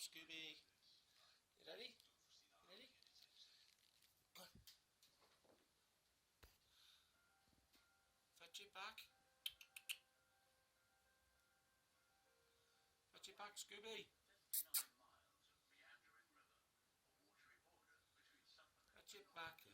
Scooby. You ready? You ready? Go on. Fetch it back. Fetch it back, Scooby. Fetch it back.